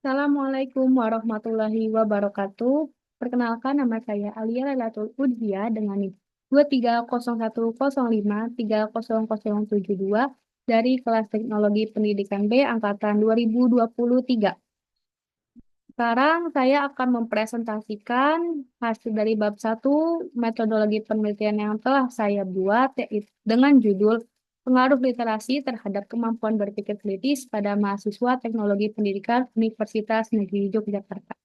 Assalamualaikum warahmatullahi wabarakatuh. Perkenalkan, nama saya Alia Lailatul Udhia dengan NIM 23010530072 dari kelas Teknologi Pendidikan B angkatan 2023. Sekarang saya akan mempresentasikan hasil dari bab 1 metodologi penelitian yang telah saya buat, yaitu dengan judul Pengaruh Literasi Terhadap Kemampuan Berpikir Kritis pada Mahasiswa Teknologi Pendidikan Universitas Negeri Yogyakarta.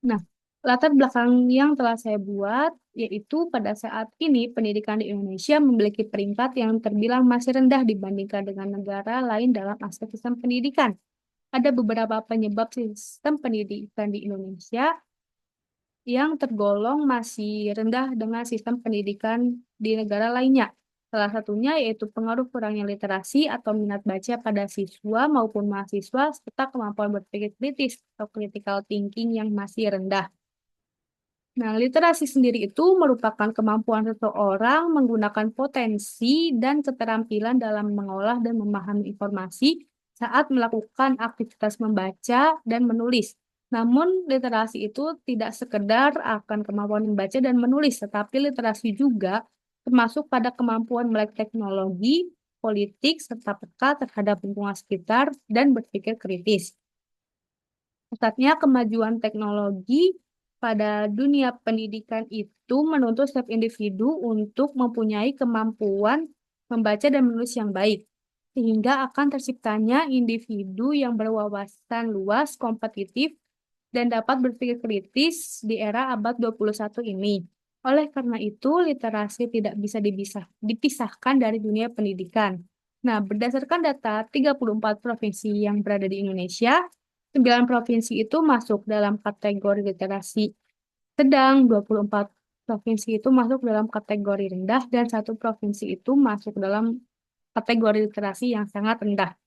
Nah, latar belakang yang telah saya buat yaitu pada saat ini pendidikan di Indonesia memiliki peringkat yang terbilang masih rendah dibandingkan dengan negara lain dalam aspek sistem pendidikan. Ada beberapa penyebab sistem pendidikan di Indonesia yang tergolong masih rendah dengan sistem pendidikan di negara lainnya. Salah satunya yaitu pengaruh kurangnya literasi atau minat baca pada siswa maupun mahasiswa serta kemampuan berpikir kritis atau critical thinking yang masih rendah. Nah, literasi sendiri itu merupakan kemampuan seseorang menggunakan potensi dan keterampilan dalam mengolah dan memahami informasi saat melakukan aktivitas membaca dan menulis. Namun, literasi itu tidak sekedar akan kemampuan membaca dan menulis, tetapi literasi juga termasuk pada kemampuan melek teknologi, politik, serta peka terhadap lingkungan sekitar dan berpikir kritis. Pesatnya kemajuan teknologi pada dunia pendidikan itu menuntut setiap individu untuk mempunyai kemampuan membaca dan menulis yang baik, sehingga akan terciptanya individu yang berwawasan luas, kompetitif, dan dapat berpikir kritis di era abad 21 ini. Oleh karena itu, literasi tidak bisa dipisahkan dari dunia pendidikan. Nah, berdasarkan data 34 provinsi yang berada di Indonesia, 9 provinsi itu masuk dalam kategori literasi sedang, 24 provinsi itu masuk dalam kategori rendah, dan satu provinsi itu masuk dalam kategori literasi yang sangat rendah.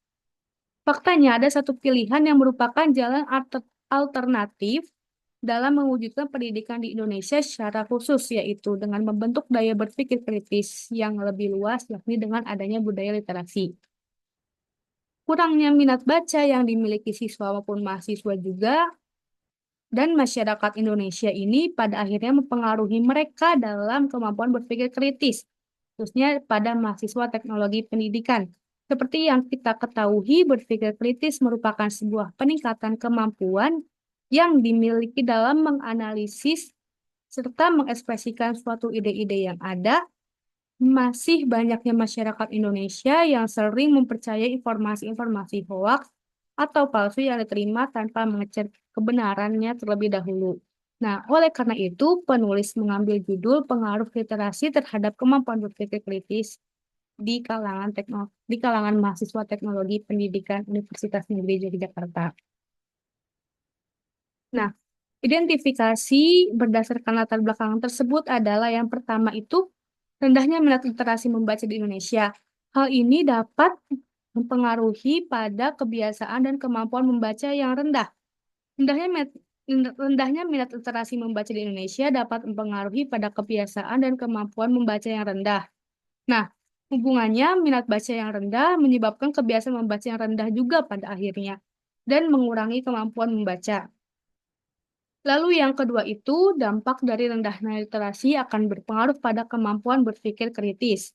Faktanya ada satu pilihan yang merupakan jalan alternatif dalam mewujudkan pendidikan di Indonesia secara khusus, yaitu dengan membentuk daya berpikir kritis yang lebih luas, yakni dengan adanya budaya literasi. Kurangnya minat baca yang dimiliki siswa maupun mahasiswa juga dan masyarakat Indonesia ini pada akhirnya mempengaruhi mereka dalam kemampuan berpikir kritis, khususnya pada mahasiswa teknologi pendidikan. Seperti yang kita ketahui, berpikir kritis merupakan sebuah peningkatan kemampuan yang dimiliki dalam menganalisis serta mengekspresikan suatu ide-ide yang ada. Masih banyaknya masyarakat Indonesia yang sering mempercayai informasi-informasi hoaks atau palsu yang diterima tanpa mengecek kebenarannya terlebih dahulu. Nah, oleh karena itu, penulis mengambil judul pengaruh literasi terhadap kemampuan berpikir kritis di kalangan mahasiswa teknologi pendidikan Universitas Negeri Yogyakarta. Nah, identifikasi berdasarkan latar belakang tersebut adalah yang pertama itu rendahnya minat literasi membaca di Indonesia. Hal ini dapat mempengaruhi pada kebiasaan dan kemampuan membaca yang rendah. Rendahnya minat, rendahnya minat literasi membaca di Indonesia dapat mempengaruhi pada kebiasaan dan kemampuan membaca yang rendah. Nah, hubungannya minat baca yang rendah menyebabkan kebiasaan membaca yang rendah juga pada akhirnya dan mengurangi kemampuan membaca. Lalu yang kedua itu, dampak dari rendahnya literasi akan berpengaruh pada kemampuan berpikir kritis.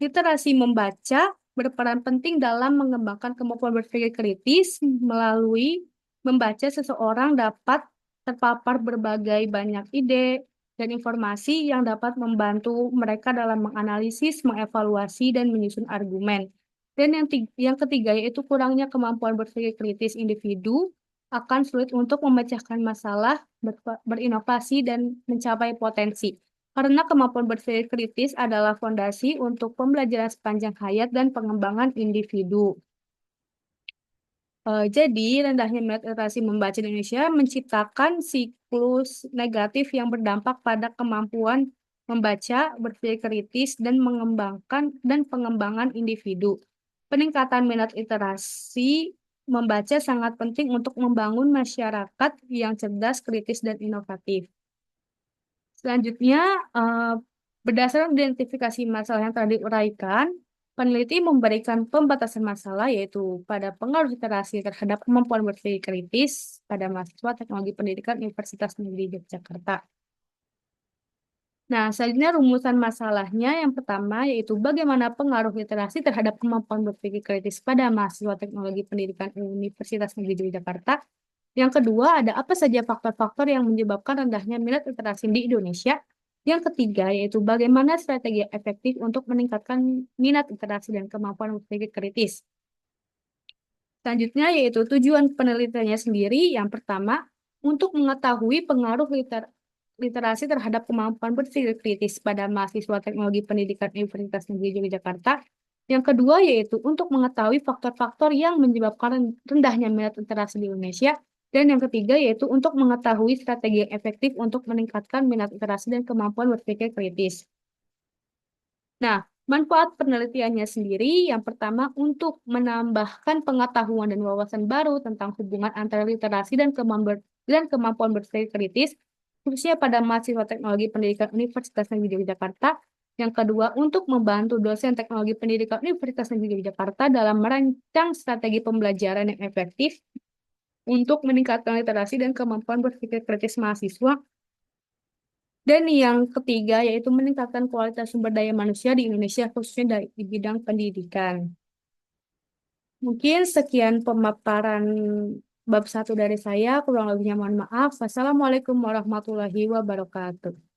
Literasi membaca berperan penting dalam mengembangkan kemampuan berpikir kritis. Melalui membaca, seseorang dapat terpapar berbagai banyak ide dan informasi yang dapat membantu mereka dalam menganalisis, mengevaluasi, dan menyusun argumen. Dan yang ketiga yaitu kurangnya kemampuan berpikir kritis individu akan sulit untuk memecahkan masalah, berinovasi, dan mencapai potensi. Karena kemampuan berpikir kritis adalah fondasi untuk pembelajaran sepanjang hayat dan pengembangan individu. Jadi, rendahnya minat literasi membaca di Indonesia menciptakan siklus negatif yang berdampak pada kemampuan membaca, berpikir kritis, dan pengembangan individu. Peningkatan minat literasi membaca sangat penting untuk membangun masyarakat yang cerdas, kritis, dan inovatif. Selanjutnya, berdasarkan identifikasi masalah yang tadi uraikan, Peneliti memberikan pembatasan masalah yaitu pada pengaruh literasi terhadap kemampuan berpikir kritis pada mahasiswa teknologi pendidikan Universitas Negeri Yogyakarta. Nah, selanjutnya rumusan masalahnya yang pertama yaitu bagaimana pengaruh literasi terhadap kemampuan berpikir kritis pada mahasiswa teknologi pendidikan Universitas Negeri Yogyakarta. Yang kedua, ada apa saja faktor-faktor yang menyebabkan rendahnya minat literasi di Indonesia. Yang ketiga, yaitu bagaimana strategi efektif untuk meningkatkan minat literasi dan kemampuan berpikir kritis. Selanjutnya, yaitu tujuan penelitiannya sendiri. Yang pertama, untuk mengetahui pengaruh literasi terhadap kemampuan berpikir kritis pada mahasiswa teknologi pendidikan Universitas Negeri Yogyakarta. Yang kedua, yaitu untuk mengetahui faktor-faktor yang menyebabkan rendahnya minat literasi di Indonesia. Dan yang ketiga, yaitu untuk mengetahui strategi yang efektif untuk meningkatkan minat literasi dan kemampuan berpikir kritis. Nah, manfaat penelitiannya sendiri yang pertama untuk menambahkan pengetahuan dan wawasan baru tentang hubungan antara literasi dan kemampuan berpikir kritis, khususnya pada mahasiswa teknologi pendidikan Universitas Negeri Yogyakarta. Yang kedua, untuk membantu dosen teknologi pendidikan Universitas Negeri Yogyakarta dalam merancang strategi pembelajaran yang efektif untuk meningkatkan literasi dan kemampuan berpikir kritis mahasiswa. Dan yang ketiga yaitu meningkatkan kualitas sumber daya manusia di Indonesia khususnya di bidang pendidikan. Mungkin sekian pemaparan bab 1 dari saya, kurang lebihnya mohon maaf. Wassalamualaikum warahmatullahi wabarakatuh.